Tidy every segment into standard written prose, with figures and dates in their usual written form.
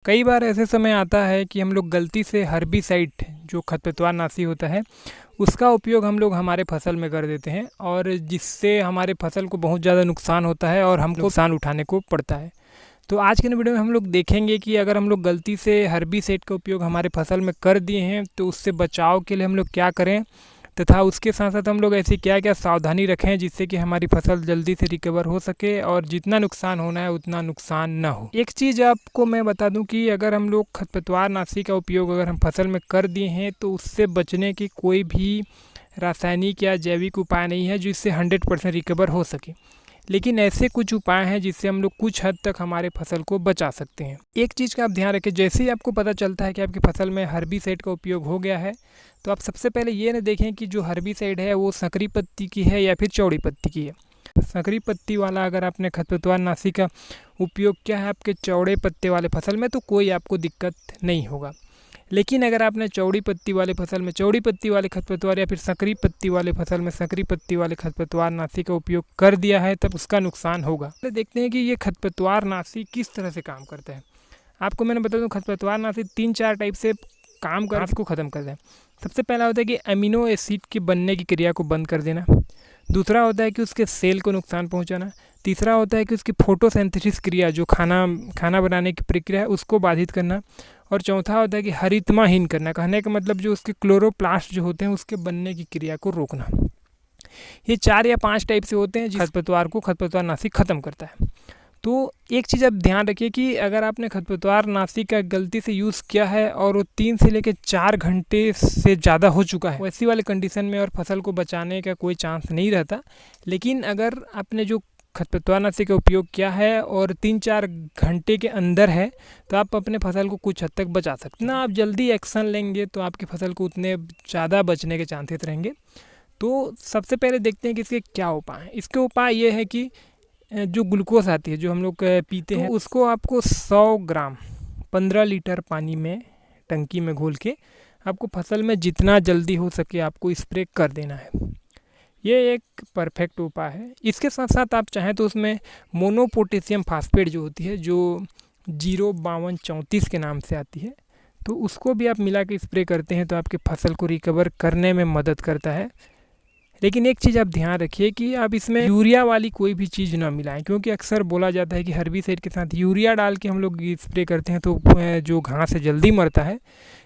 कई बार ऐसे समय आता है कि हम लोग गलती से हर्बिसाइड जो खरपतवारनाशी होता है उसका उपयोग हम लोग हमारे फसल में कर देते हैं और जिससे हमारे फसल को बहुत ज़्यादा नुकसान होता है और हमको नुकसान उठाने को पड़ता है। तो आज के वीडियो में हम लोग देखेंगे कि अगर हम लोग गलती से हर्बिसाइड का उपयोग हमारे फसल में कर दिए हैं तो उससे बचाव के लिए हम लोग क्या करें, तथा उसके साथ साथ हम लोग ऐसी क्या क्या सावधानी रखें जिससे कि हमारी फसल जल्दी से रिकवर हो सके और जितना नुकसान होना है उतना नुकसान ना हो। एक चीज़ आपको मैं बता दूं कि अगर हम लोग खरपतवारनाशी का उपयोग अगर हम फसल में कर दिए हैं तो उससे बचने की कोई भी रासायनिक या जैविक उपाय नहीं है जिससे 100% रिकवर हो सके। लेकिन ऐसे कुछ उपाय हैं जिससे हम लोग कुछ हद तक हमारे फसल को बचा सकते हैं। एक चीज़ का आप ध्यान रखें, जैसे ही आपको पता चलता है कि आपकी फसल में हर्बिसाइड का उपयोग हो गया है तो आप सबसे पहले ये ना देखें कि जो हर्बिसाइड है वो संकरी पत्ती की है या फिर चौड़ी पत्ती की है। संकरी पत्ती वाला अगर आपने खरपतवारनाशी का उपयोग किया है आपके चौड़े पत्ते वाले फसल में तो कोई आपको दिक्कत नहीं होगा। लेकिन अगर आपने चौड़ी पत्ती वाले फसल में चौड़ी पत्ती वाले खरपतवार या फिर संकरी पत्ती वाले फसल में संकरी पत्ती वाले खरपतवारनाशी का उपयोग कर दिया है तब उसका नुकसान होगा। देखते हैं कि ये खरपतवारनाशी किस तरह से काम करता है। आपको मैंने बता दूं खरपतवारनाशी 3-4 टाइप से काम कर को ख़त्म कर दें। सबसे पहला होता है कि अमीनो एसिड के बनने की क्रिया को बंद कर देना। दूसरा होता है कि उसके सेल को नुकसान पहुंचाना। तीसरा होता है कि उसकी फोटोसिंथेसिस क्रिया जो खाना बनाने की प्रक्रिया है उसको बाधित करना। और चौथा होता है कि हरितमाहीन करना, कहने का मतलब जो उसके क्लोरोप्लास्ट जो होते हैं उसके बनने की क्रिया को रोकना। ये 4 या 5 टाइप से होते हैं जिस खरपतवार को खरपतवारनाशी ख़त्म करता है। तो एक चीज़ आप ध्यान रखिए कि अगर आपने खरपतवारनाशी का गलती से यूज़ किया है और वो 3 से लेकर 4 घंटे से ज़्यादा हो चुका है वैसी वाले कंडीशन में और फसल को बचाने का कोई चांस नहीं रहता। लेकिन अगर आपने जो खरपतवारनाशी का उपयोग किया है और 3-4 घंटे के अंदर है तो आप अपने फसल को कुछ हद तक बचा सकते हैं। ना आप जल्दी एक्शन लेंगे तो आपकी फसल को उतने ज़्यादा बचने के चांसेस रहेंगे। तो सबसे पहले देखते हैं कि इसके क्या उपाय हैं। इसके उपाय ये है कि जो ग्लूकोज आती है जो हम लोग पीते हैं उसको आपको 100 ग्राम 15 लीटर पानी में टंकी में घोल के आपको फसल में जितना जल्दी हो सके आपको स्प्रे कर देना है। ये एक परफेक्ट उपाय है। इसके साथ साथ आप चाहें तो उसमें मोनोपोटेशियम फास्फेट जो होती है जो 05234 के नाम से आती है तो उसको भी आप मिला के स्प्रे करते हैं तो आपके फसल को रिकवर करने में मदद करता है। लेकिन एक चीज़ आप ध्यान रखिए कि आप इसमें यूरिया वाली कोई भी चीज़ ना मिलाएं, क्योंकि अक्सर बोला जाता है कि हर्बिसाइड के साथ यूरिया डाल के हम लोग स्प्रे करते हैं तो जो घास है जल्दी मरता है।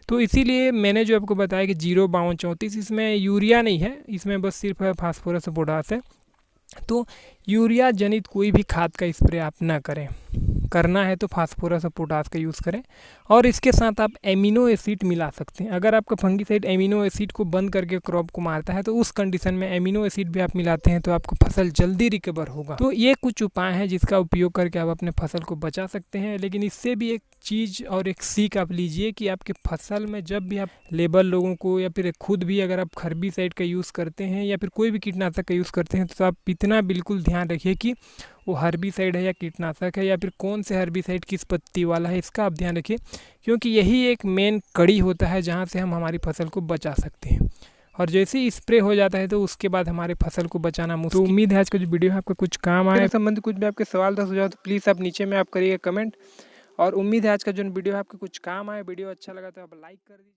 तो इसीलिए मैंने जो आपको बताया कि 05234 इसमें यूरिया नहीं है, इसमें बस सिर्फ फास्फोरस और पोटास है। तो यूरिया जनित कोई भी खाद का स्प्रे आप ना करें, करना है तो फास्फोरस और पोटास का यूज़ करें। और इसके साथ आप एमिनो एसिड मिला सकते हैं। अगर आपका फंगीसाइड एमिनो एसिड को बंद करके क्रॉप को मारता है तो उस कंडीशन में एमिनो एसिड भी आप मिलाते हैं तो आपको फसल जल्दी रिकवर होगा। तो ये कुछ उपाय हैं जिसका उपयोग करके आप अपने फसल को बचा सकते हैं। लेकिन इससे भी एक चीज़ और एक सीख आप लीजिए कि आपके फसल में जब भी आप लेबर लोगों को या फिर खुद भी अगर आप हर्बिसाइड का यूज़ करते हैं या फिर कोई भी कीटनाशक का यूज़ करते हैं तो आप इतना बिल्कुल ध्यान रखिए कि वो हर्बिसाइड है या कीटनाशक है या फिर कौन से हर्बिसाइड किस पत्ती वाला है, इसका आप ध्यान रखिए, क्योंकि यही एक मेन कड़ी होता है जहाँ से हम हमारी फसल को बचा सकते हैं। और जैसे ही स्प्रे हो जाता है तो उसके बाद हमारे फसल को बचाना मुश्किल। तो उम्मीद है आज का जो वीडियो है आपका कुछ काम आया। संबंधित कुछ भी आपके सवाल था सुझाव तो प्लीज़ आप नीचे में आप करिएगा कमेंट। और उम्मीद है आज का जो वीडियो है आपका कुछ काम आए। वीडियो अच्छा लगा तो आप लाइक कर दीजिए।